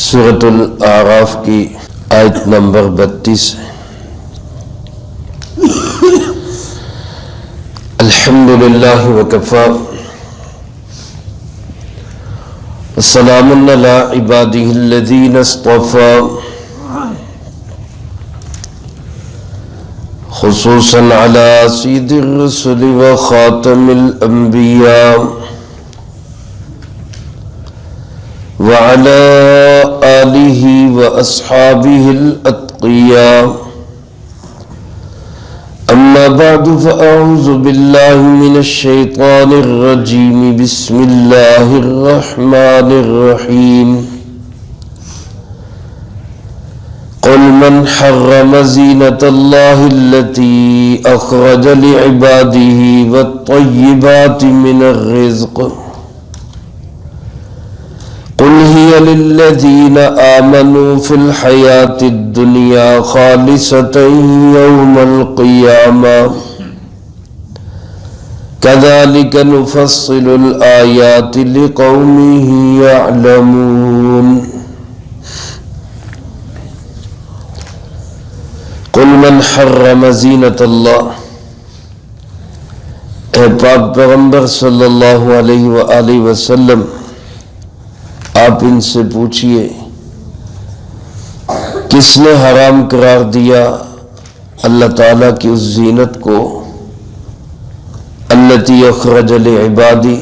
سورۃ الاعراف کی آیت نمبر 32 الحمدللہ وکفی وسلام علی عبادہ الذین اصطفی خصوصا علی سید الرسل وخاتم الانبیاء وعلى آلہ واصحابہ الاتقیاء اما بعد فاعوذ باللہ من الشیطان الرجیم بسم اللہ الرحمن الرحیم قل من حرم زینة اللہ التي اخرج لعباده والطیبات من الرزق قل هي للذين آمنوا في الحياة الدنيا خالصة يوم القيامة كذلك نفصل الآيات لقوم يعلمون قل من حرم زینة اللہ، اے پاک پیغمبر صلی اللہ علیہ وآلہ وسلم، آپ ان سے پوچھئے کس نے حرام قرار دیا اللہ تعالیٰ کی اس زینت کو التی اخرج لعبادی،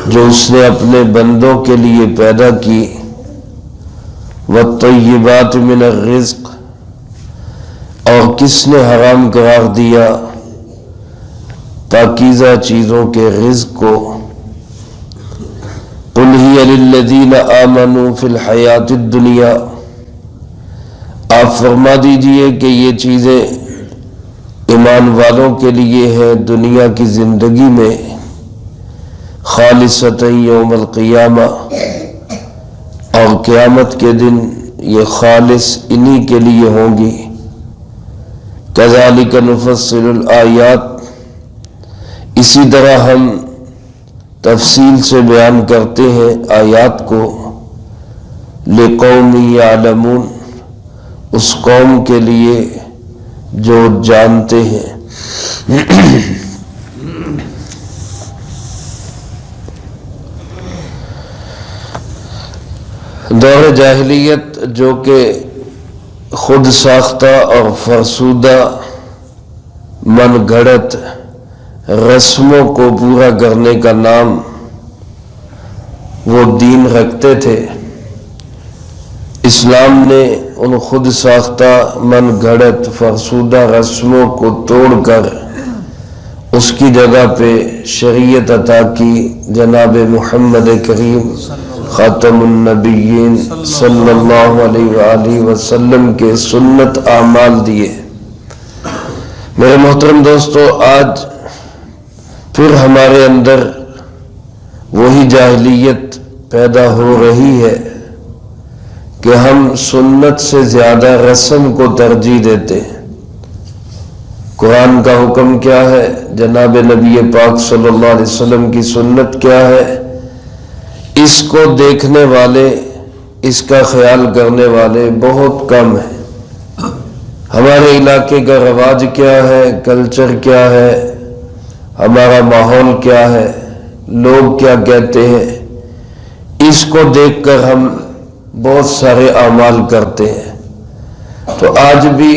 جو اس نے اپنے بندوں کے لیے پیدا کی، والطیبات من الرزق، اور کس نے حرام قرار دیا پاکیزہ چیزوں کے رزق کو. قل هي للذین آمنوا فی الحیات الدنیا، آپ فرما دیجئے کہ یہ چیزیں ایمان والوں کے لیے ہے دنیا کی زندگی میں، خالصۃ یوم القیامہ، اور قیامت کے دن یہ خالص انہی کے لیے ہوں گی. کذالک نفصل الآیات، اسی طرح ہم تفصیل سے بیان کرتے ہیں آیات کو، لقوم یعلمون، اس قوم کے لیے جو جانتے ہیں. دور جاہلیت جو کہ خود ساختہ اور فرسودہ من گھڑت رسموں کو پورا کرنے کا نام وہ دین رکھتے تھے، اسلام نے ان خود ساختہ من گھڑت فرسودہ رسموں کو توڑ کر اس کی جگہ پہ شریعت عطا کی، جناب محمد کریم خاتم النبیین صلی اللہ علیہ وآلہ وسلم کے سنت اعمال دیے. میرے محترم دوستو، آج پھر ہمارے اندر وہی جاہلیت پیدا ہو رہی ہے کہ ہم سنت سے زیادہ رسم کو ترجیح دیتے ہیں. قرآن کا حکم کیا ہے، جناب نبی پاک صلی اللہ علیہ وسلم کی سنت کیا ہے، اس کو دیکھنے والے، اس کا خیال کرنے والے بہت کم ہیں. ہمارے علاقے کا رواج کیا ہے، کلچر کیا ہے، ہمارا ماحول کیا ہے، لوگ کیا کہتے ہیں، اس کو دیکھ کر ہم بہت سارے اعمال کرتے ہیں. تو آج بھی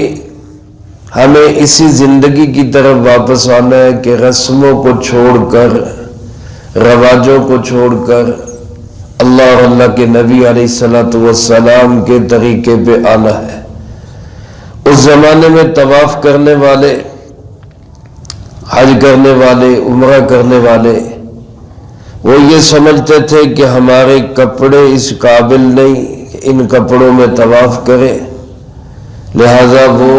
ہمیں اسی زندگی کی طرف واپس آنا ہے کہ رسموں کو چھوڑ کر، رواجوں کو چھوڑ کر اللہ اور اللہ کے نبی علیہ السلام کے طریقے پہ آنا ہے. اس زمانے میں طواف کرنے والے، حج کرنے والے، عمرہ کرنے والے، وہ یہ سمجھتے تھے کہ ہمارے کپڑے اس قابل نہیں کہ ان کپڑوں میں طواف کرے، لہذا وہ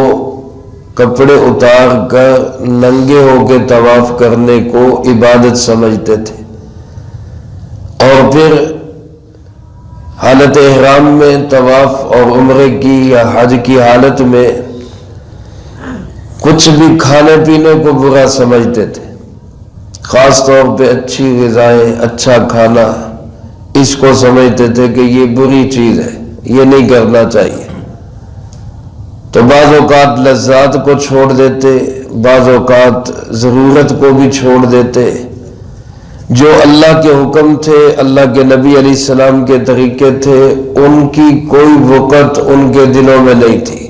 کپڑے اتار کر ننگے ہو کے طواف کرنے کو عبادت سمجھتے تھے. اور پھر حالت احرام میں طواف اور عمرے کی یا حج کی حالت میں کچھ بھی کھانے پینے کو برا سمجھتے تھے، خاص طور پہ اچھی غذائیں، اچھا کھانا، اس کو سمجھتے تھے کہ یہ بری چیز ہے، یہ نہیں کرنا چاہیے، تو بعض اوقات لذات کو چھوڑ دیتے، بعض اوقات ضرورت کو بھی چھوڑ دیتے۔ جو اللہ کے حکم تھے، اللہ کے نبی علیہ السلام کے طریقے تھے، ان کی کوئی وقت ان کے دلوں میں نہیں تھی۔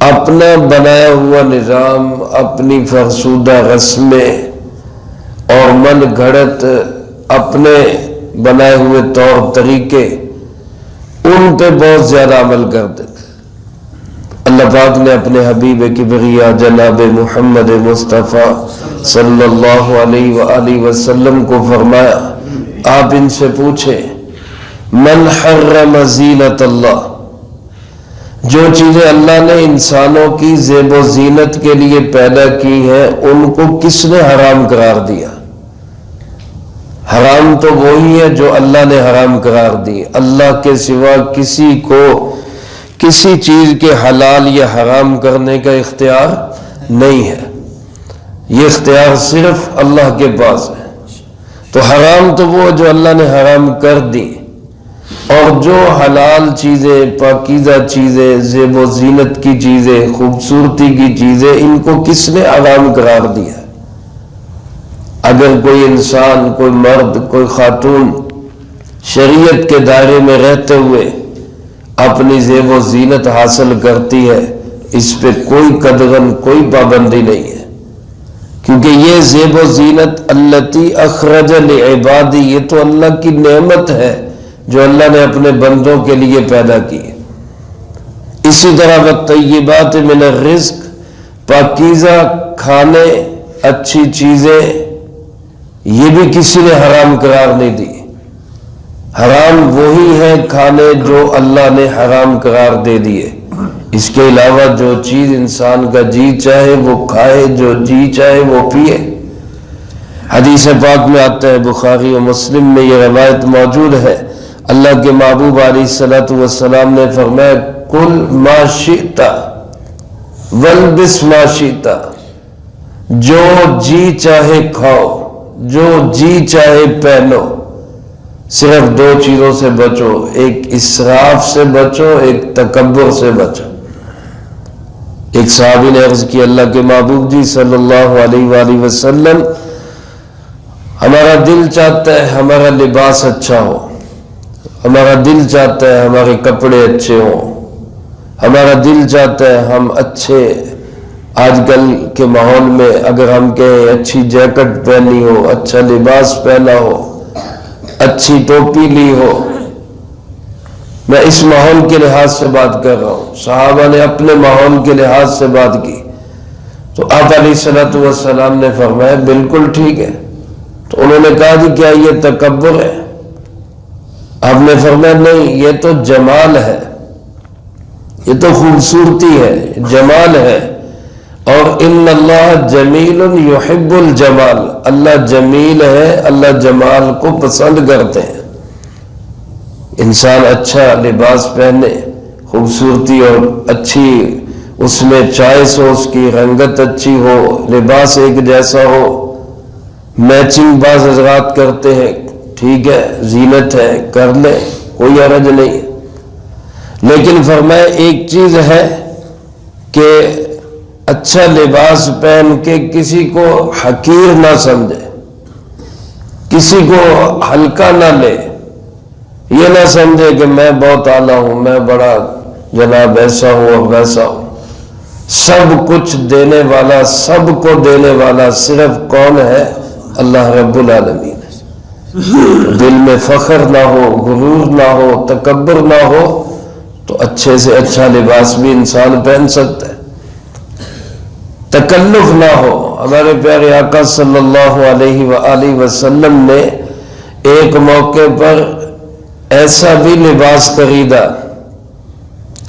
اپنا بنایا ہوا نظام، اپنی فرسودہ رسمیں اور من گھڑت اپنے بنائے ہوئے طور طریقے، ان پہ بہت زیادہ عمل کرتے تھے۔ اللہ پاک نے اپنے حبیب کبریا جناب محمد مصطفیٰ صلی اللہ علیہ وآلہ وسلم کو فرمایا، آپ ان سے پوچھیں من حرم زینت اللہ، جو چیزیں اللہ نے انسانوں کی زیب و زینت کے لیے پیدا کی ہیں ان کو کس نے حرام قرار دیا؟ حرام تو وہی ہے جو اللہ نے حرام قرار دی، اللہ کے سوا کسی کو کسی چیز کے حلال یا حرام کرنے کا اختیار نہیں ہے، یہ اختیار صرف اللہ کے پاس ہے۔ تو حرام تو وہ جو اللہ نے حرام کر دی، اور جو حلال چیزیں، پاکیزہ چیزیں، زیب و زینت کی چیزیں، خوبصورتی کی چیزیں، ان کو کس نے حرام قرار دیا؟ اگر کوئی انسان، کوئی مرد، کوئی خاتون شریعت کے دائرے میں رہتے ہوئے اپنی زیب و زینت حاصل کرتی ہے، اس پہ کوئی قدغن، کوئی پابندی نہیں ہے، کیونکہ یہ زیب و زینت التی اخرج لعبادی، یہ تو اللہ کی نعمت ہے جو اللہ نے اپنے بندوں کے لیے پیدا کی۔ اسی طرح والطیبات من الرزق، پاکیزہ کھانے، اچھی چیزیں، یہ بھی کسی نے حرام قرار نہیں دی۔ حرام وہی ہے کھانے جو اللہ نے حرام قرار دے دیے، اس کے علاوہ جو چیز انسان کا جی چاہے وہ کھائے، جو جی چاہے وہ پیے۔ حدیث پاک میں آتا ہے، بخاری و مسلم میں یہ روایت موجود ہے، اللہ کے محبوب علیہ الصلوۃ والسلام نے فرمایا کل ما شئت والبس ما شئت، جو جی چاہے کھاؤ، جو جی چاہے پہنو، صرف دو چیزوں سے بچو، ایک اسراف سے بچو، ایک تکبر سے بچو۔ ایک صحابی نے عرض کی، اللہ کے محبوب جی صلی اللہ علیہ وآلہ وسلم، ہمارا دل چاہتا ہے ہمارا لباس اچھا ہو، ہمارا دل چاہتا ہے ہمارے کپڑے اچھے ہوں، ہمارا دل چاہتا ہے ہم اچھے، آج کل کے ماحول میں اگر ہم کہیں اچھی جیکٹ پہنی ہو، اچھا لباس پہنا ہو، اچھی ٹوپی لی ہو، میں اس ماحول کے لحاظ سے بات کر رہا ہوں، صحابہ نے اپنے ماحول کے لحاظ سے بات کی، تو آپ علیہ الصلوۃ والسلام نے فرمایا بالکل ٹھیک ہے۔ تو انہوں نے کہا جی کیا یہ تکبر ہے؟ آپ نے فرمایا نہیں، یہ تو جمال ہے، یہ تو خوبصورتی ہے، جمال ہے، اور ان اللہ جمیل یحب الجمال، اللہ جمیل ہے، اللہ جمال کو پسند کرتے ہیں۔ انسان اچھا لباس پہنے، خوبصورتی اور اچھی اس میں چوائس ہو، اس کی رنگت اچھی ہو، لباس ایک جیسا ہو، میچنگ بعض حضرات کرتے ہیں، ٹھیک ہے، زینت ہے، کر لیں، کوئی حرج نہیں، لیکن فرمایا ایک چیز ہے کہ اچھا لباس پہن کے کسی کو حقیر نہ سمجھے، کسی کو ہلکا نہ لے، یہ نہ سمجھے کہ میں بہت اعلیٰ ہوں، میں بڑا جناب ایسا ہوں اور ویسا ہوں۔ سب کچھ دینے والا، سب کو دینے والا صرف کون ہے؟ اللہ رب العالمین ہے۔ دل میں فخر نہ ہو، غرور نہ ہو، تکبر نہ ہو، تو اچھے سے اچھا لباس بھی انسان پہن سکتا ہے، تکلف نہ ہو۔ ہمارے پیارے آقا صلی اللہ علیہ وآلہ وسلم نے ایک موقع پر ایسا بھی لباس خریدا،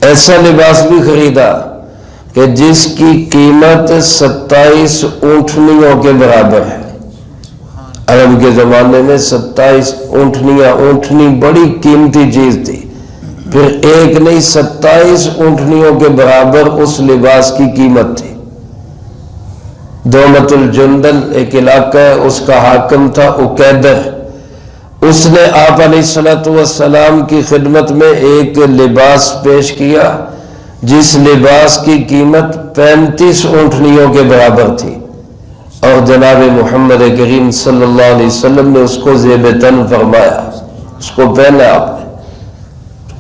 ایسا لباس بھی خریدا کہ جس کی قیمت 27 اونٹنیوں کے برابر ہے۔ عرب کے زمانے میں 27 اونٹنیاں، اونٹنی بڑی قیمتی چیز تھی، پھر ایک نہیں 27 اونٹنیوں کے برابر اس لباس کی قیمت تھی۔ دومت الجندل ایک علاقہ ہے، اس کا حاکم تھا عقیدر، اس نے آپ علیہ السلام کی خدمت میں ایک لباس پیش کیا جس لباس کی قیمت 35 اونٹنیوں کے برابر تھی، اور جناب محمد کریم صلی اللہ علیہ وسلم نے اس کو زیب تن فرمایا، اس کو پہنا آپ نے،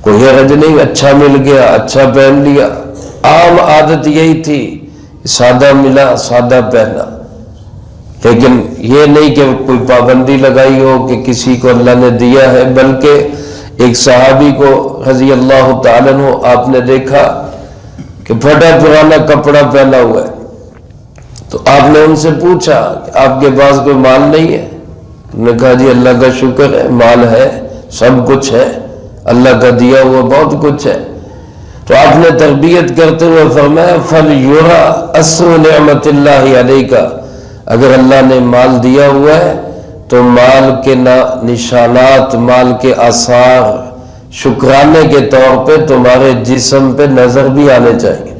کوئی حرج نہیں، اچھا مل گیا اچھا پہن لیا۔ عام عادت یہی تھی، سادہ ملا سادہ پہنا، لیکن یہ نہیں کہ کوئی پابندی لگائی ہو کہ کسی کو اللہ نے دیا ہے، بلکہ ایک صحابی کو رضی اللہ تعالیٰ عنہ آپ نے دیکھا کہ پھٹا پرانا کپڑا پہنا ہوا ہے، تو آپ نے ان سے پوچھا کہ آپ کے پاس کوئی مال نہیں ہے؟ انہوں نے کہا جی اللہ کا شکر ہے، مال ہے، سب کچھ ہے، اللہ کا دیا ہوا بہت کچھ ہے۔ تو آپ نے تربیت کرتے ہوئے فرمایا فَلْيُرَى أَثْرُ نِعْمَةِ اللَّهِ عَلَيْكَ، اگر اللہ نے مال دیا ہوا ہے تو مال کے نشانات، مال کے آثار شکرانے کے طور پہ تمہارے جسم پہ نظر بھی آنے چاہیے۔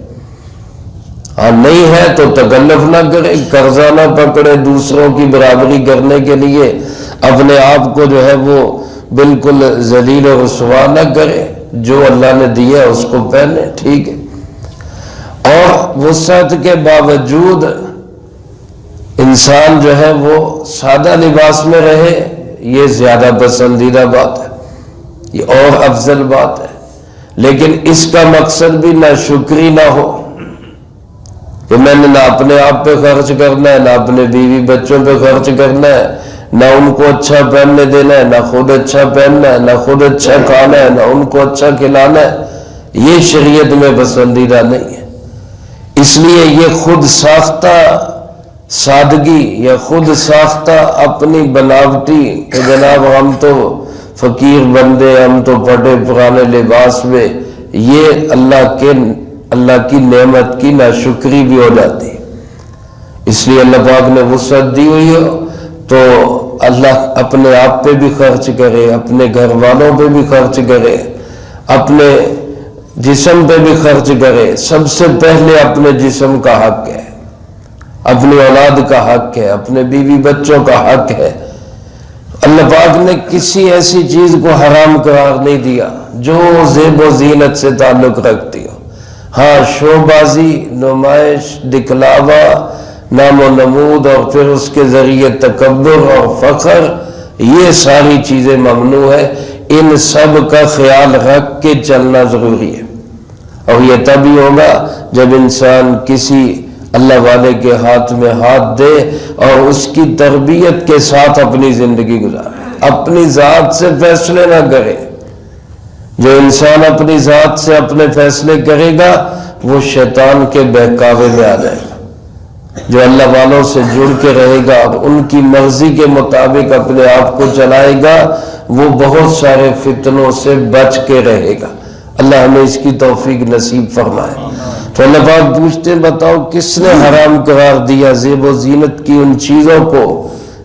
ہاں نہیں ہے تو تکلف نہ کرے، قرضہ نہ پکڑے، دوسروں کی برابری کرنے کے لیے اپنے آپ کو جو ہے وہ بالکل ذلیل و رسوا نہ کرے، جو اللہ نے دیا ہے اس کو پہنے، ٹھیک ہے۔ اور وسعت کے باوجود انسان جو ہے وہ سادہ لباس میں رہے، یہ زیادہ پسندیدہ بات ہے، یہ اور افضل بات ہے، لیکن اس کا مقصد بھی نہ شکری نہ ہو کہ میں نے نہ اپنے آپ پہ خرچ کرنا ہے، نہ اپنے بیوی بچوں پہ خرچ کرنا ہے، نہ ان کو اچھا پہننے دینا ہے، نہ خود اچھا پہننا ہے، نہ خود اچھا کھانا ہے، نہ ان کو اچھا کھلانا ہے، یہ شریعت میں پسندیدہ نہیں ہے۔ اس لیے یہ خود ساختہ سادگی یا خود ساختہ اپنی بناوٹی کہ جناب ہم تو فقیر بندے، ہم تو پھٹے پرانے لباس میں، یہ اللہ کی نعمت کی ناشکری بھی ہو جاتی ہے۔ اس لیے اللہ پاک نے وسعت دی ہوئی ہو تو اللہ اپنے آپ پہ بھی خرچ کرے، اپنے گھر والوں پہ بھی خرچ کرے، اپنے جسم پہ بھی خرچ کرے۔ سب سے پہلے اپنے جسم کا حق ہے، اپنی اولاد کا حق ہے، اپنے بیوی بچوں کا حق ہے۔ اللہ پاک نے کسی ایسی چیز کو حرام قرار نہیں دیا جو زیب و زینت سے تعلق رکھتی ہو۔ ہاں شو بازی، نمائش، دکھلاوا، نام و نمود اور پھر اس کے ذریعے تکبر اور فخر، یہ ساری چیزیں ممنوع ہے، ان سب کا خیال رکھ کے چلنا ضروری ہے۔ اور یہ تبھی ہوگا جب انسان کسی اللہ والے کے ہاتھ میں ہاتھ دے اور اس کی تربیت کے ساتھ اپنی زندگی گزارے، اپنی ذات سے فیصلے نہ کرے۔ جو انسان اپنی ذات سے اپنے فیصلے کرے گا وہ شیطان کے بہکاوے میں آ جائے گا۔ جو اللہ والوں سے جڑ کے رہے گا اور ان کی مرضی کے مطابق اپنے آپ کو چلائے گا وہ بہت سارے فتنوں سے بچ کے رہے گا۔ اللہ ہمیں اس کی توفیق نصیب فرمائے۔ تو اللہ پاک پوچھتے ہیں بتاؤ کس نے حرام قرار دیا زیب و زینت کی ان چیزوں کو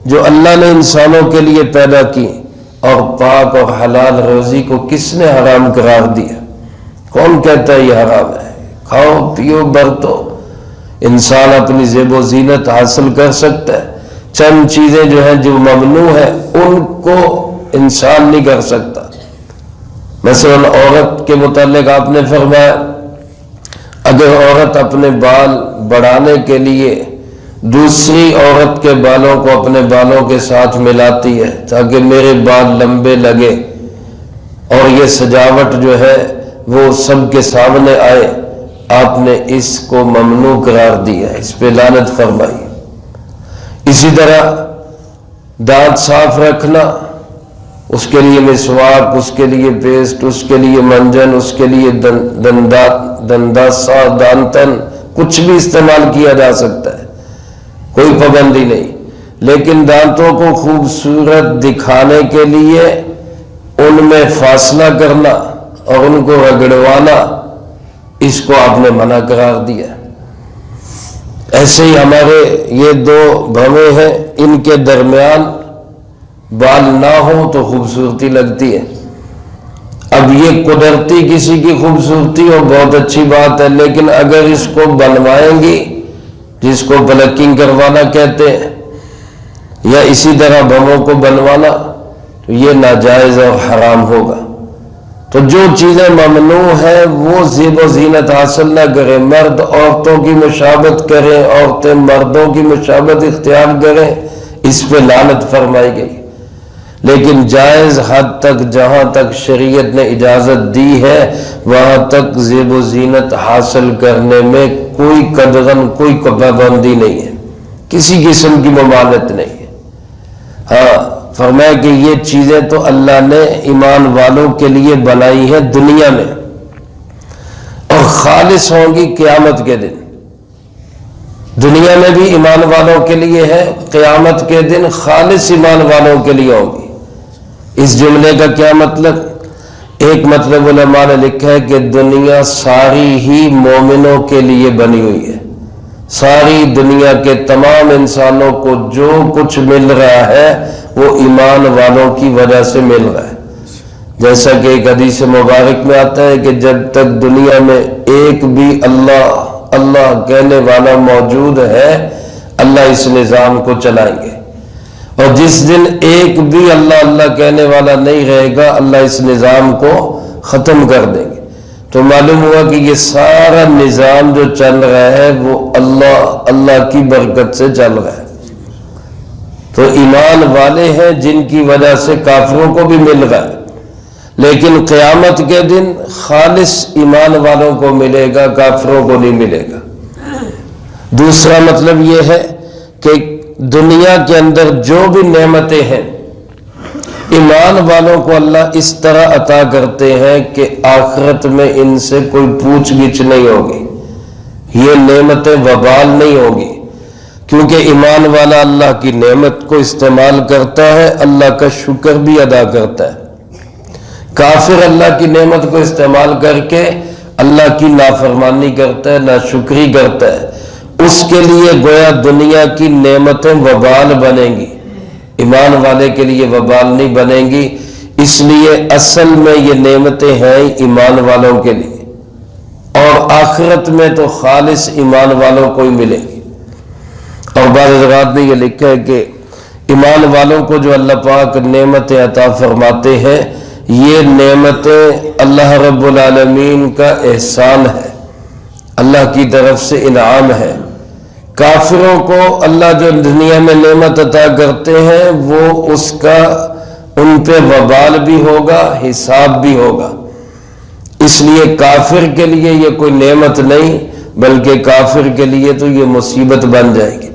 جو اللہ نے انسانوں کے لیے پیدا کی، اور پاک اور حلال روزی کو کس نے حرام قرار دیا؟ کون کہتا ہے یہ حرام ہے؟ کھاؤ پیو برتو، انسان اپنی زیب و زینت حاصل کر سکتا ہے۔ چند چیزیں جو ہیں جو ممنوع ہیں ان کو انسان نہیں کر سکتا۔ مثلا عورت کے متعلق آپ نے فرمایا اگر عورت اپنے بال بڑھانے کے لیے دوسری عورت کے بالوں کو اپنے بالوں کے ساتھ ملاتی ہے تاکہ میرے بال لمبے لگے اور یہ سجاوٹ جو ہے وہ سب کے سامنے آئے، آپ نے اس کو ممنوع قرار دیا، اس پہ لعنت فرمائی۔ اسی طرح دانت صاف رکھنا، اس کے لیے مسواک، اس کے لیے پیسٹ، اس کے لیے منجن، اس کے لیے دنداسا، دانتن، کچھ بھی استعمال کیا جا سکتا ہے، کوئی پابندی نہیں، لیکن دانتوں کو خوبصورت دکھانے کے لیے ان میں فاصلہ کرنا اور ان کو رگڑوانا، اس کو آپ نے منع قرار دیا۔ ایسے ہی ہمارے یہ دو بھویں ہیں، ان کے درمیان بال نہ ہو تو خوبصورتی لگتی ہے۔ اب یہ قدرتی کسی کی خوبصورتی ہو بہت اچھی بات ہے، لیکن اگر اس کو بنوائیں گی، جس کو پلکنگ کروانا کہتے ہیں، یا اسی طرح بھووں کو بنوانا، تو یہ ناجائز اور حرام ہوگا۔ تو جو چیزیں ممنوع ہیں وہ زیب و زینت حاصل نہ کریں، مرد عورتوں کی مشابہت کریں، عورتیں مردوں کی مشابہت اختیار کریں، اس پہ لعنت فرمائی گئی۔ لیکن جائز حد تک جہاں تک شریعت نے اجازت دی ہے وہاں تک زیب و زینت حاصل کرنے میں کوئی قدغن، کوئی پابندی نہیں ہے، کسی قسم کی ممانعت نہیں ہے۔ ہاں فرمایا کہ یہ چیزیں تو اللہ نے ایمان والوں کے لیے بنائی ہیں دنیا میں، اور خالص ہوں گی قیامت کے دن۔ دنیا میں بھی ایمان والوں کے لیے ہے، قیامت کے دن خالص ایمان والوں کے لیے ہوگی۔ اس جملے کا کیا مطلب؟ ایک مطلب علماء نے لکھا ہے کہ دنیا ساری ہی مومنوں کے لیے بنی ہوئی ہے، ساری دنیا کے تمام انسانوں کو جو کچھ مل رہا ہے وہ ایمان والوں کی وجہ سے مل رہا ہے۔ جیسا کہ ایک حدیث مبارک میں آتا ہے کہ جب تک دنیا میں ایک بھی اللہ اللہ کہنے والا موجود ہے اللہ اس نظام کو چلائیں گے، اور جس دن ایک بھی اللہ اللہ کہنے والا نہیں رہے گا اللہ اس نظام کو ختم کر دیں گے۔ تو معلوم ہوا کہ یہ سارا نظام جو چل رہا ہے وہ اللہ اللہ کی برکت سے چل رہا ہے۔ تو ایمان والے ہیں جن کی وجہ سے کافروں کو بھی مل رہا ہے، لیکن قیامت کے دن خالص ایمان والوں کو ملے گا، کافروں کو نہیں ملے گا۔ دوسرا مطلب یہ ہے کہ دنیا کے اندر جو بھی نعمتیں ہیں ایمان والوں کو اللہ اس طرح عطا کرتے ہیں کہ آخرت میں ان سے کوئی پوچھ گچھ نہیں ہوگی، یہ نعمتیں وبال نہیں ہوگی، کیونکہ ایمان والا اللہ کی نعمت کو استعمال کرتا ہے، اللہ کا شکر بھی ادا کرتا ہے۔ کافر اللہ کی نعمت کو استعمال کر کے اللہ کی نافرمانی کرتا ہے، ناشکری کرتا ہے، اس کے لیے گویا دنیا کی نعمتیں وبال بنیں گی، ایمان والے کے لیے وبال نہیں بنیں گی۔ اس لیے اصل میں یہ نعمتیں ہیں ایمان والوں کے لیے، اور آخرت میں تو خالص ایمان والوں کو ہی ملیں گی۔ اور بعض حضرات نے یہ لکھا ہے کہ ایمان والوں کو جو اللہ پاک نعمتیں عطا فرماتے ہیں یہ نعمتیں اللہ رب العالمین کا احسان ہے، اللہ کی طرف سے انعام ہے۔ کافروں کو اللہ جو دنیا میں نعمت عطا کرتے ہیں وہ اس کا ان پہ وبال بھی ہوگا، حساب بھی ہوگا۔ اس لیے کافر کے لیے یہ کوئی نعمت نہیں بلکہ کافر کے لیے تو یہ مصیبت بن جائے گی۔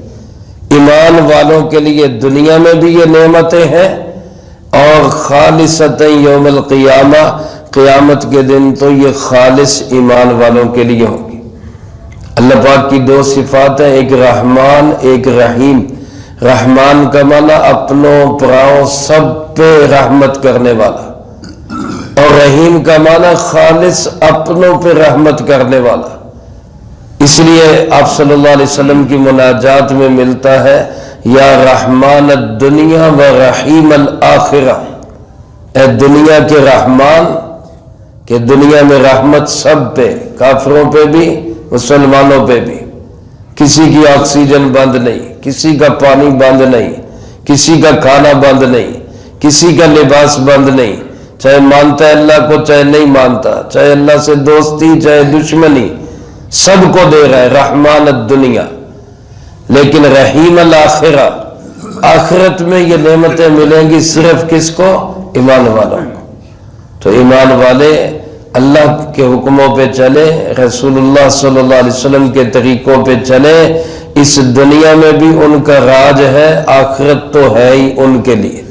ایمان والوں کے لیے دنیا میں بھی یہ نعمتیں ہیں، اور خالصتاً یوم القیامہ قیامت کے دن تو یہ خالص ایمان والوں کے لیے ہوں گی۔ اللہ پاک کی دو صفات ہیں، ایک رحمان ایک رحیم۔ رحمان کا معنی اپنوں پراؤں سب پہ رحمت کرنے والا، اور رحیم کا معنی خالص اپنوں پہ رحمت کرنے والا۔ اس لیے آپ صلی اللہ علیہ وسلم کی مناجات میں ملتا ہے یا رحمان الدنیا و رحیم الآخرہ، اے دنیا کے رحمان کہ دنیا میں رحمت سب پہ، کافروں پہ بھی مسلمانوں پہ بھی، کسی کی آکسیجن بند نہیں، کسی کا پانی بند نہیں، کسی کا کھانا بند نہیں، کسی کا لباس بند نہیں، چاہے مانتا ہے اللہ کو چاہے نہیں مانتا، چاہے اللہ سے دوستی چاہے دشمنی، سب کو دے رہا ہے رحمان الدنیا۔ لیکن رحیم الآخرہ، آخرت میں یہ نعمتیں ملیں گی صرف کس کو؟ ایمان والوں کو۔ تو ایمان والے اللہ کے حکموں پہ چلے، رسول اللہ صلی اللہ علیہ وسلم کے طریقوں پہ چلے، اس دنیا میں بھی ان کا راج ہے، آخرت تو ہے ہی ان کے لیے۔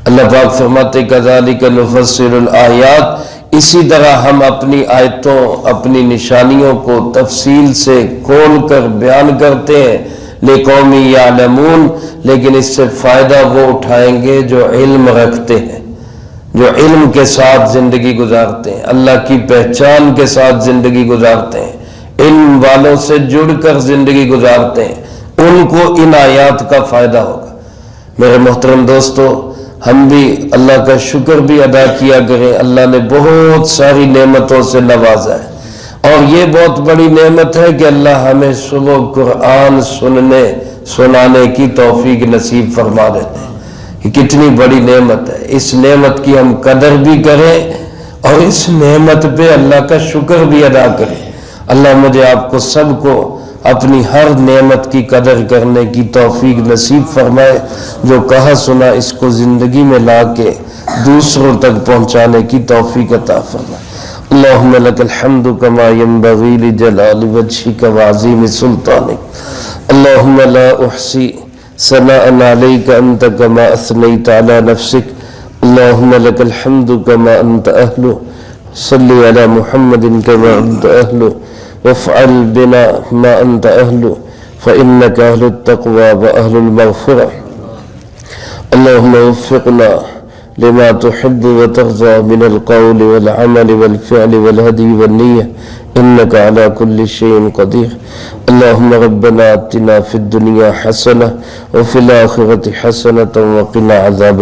اللہ پاک فرماتے کذالک نفصل الآیات، اسی طرح ہم اپنی آیتوں اپنی نشانیوں کو تفصیل سے کھول کر بیان کرتے ہیں لقوم یعلمون، لیکن اس سے فائدہ وہ اٹھائیں گے جو علم رکھتے ہیں، جو علم کے ساتھ زندگی گزارتے ہیں، اللہ کی پہچان کے ساتھ زندگی گزارتے ہیں، علم والوں سے جڑ کر زندگی گزارتے ہیں، ان کو ان آیات کا فائدہ ہوگا۔ میرے محترم دوستو، ہم بھی اللہ کا شکر بھی ادا کیا کریں، اللہ نے بہت ساری نعمتوں سے نوازا ہے، اور یہ بہت بڑی نعمت ہے کہ اللہ ہمیں صبح قرآن سنانے کی توفیق نصیب فرما دیتے ہیں۔ یہ کتنی بڑی نعمت ہے. اس نعمت کی ہم قدر بھی کریں اور اس نعمت پہ اللہ کا شکر بھی ادا کریں. اللہ مجھے آپ کو سب کو اپنی ہر نعمت کی قدر کرنے کی توفیق نصیب فرمائے. جو کہا سنا اس کو زندگی میں لا کے دوسروں تک پہنچانے کی توفیق عطا فرمائے. اللہم لک الحمد کما ینبغی لجلال وجہک وعظیم سلطانک. اللہم لا احصی ثناء علیک انت کما اثنیت علی نفسک. اللہم لک الحمد کما انت اہل. صلی علی محمد کما انت اہل وافعل بنا ما انت اہل فإنک اہل التقوی واہل المغفرہ. اللہم وفقنا لما تحب وترضى من القول والعمل والفعل والهدي والنية إنك على كل شيء قدير. اللهم ربنا آتنا في الدنيا حسنة وفي الآخرة حسنة وقنا عذاب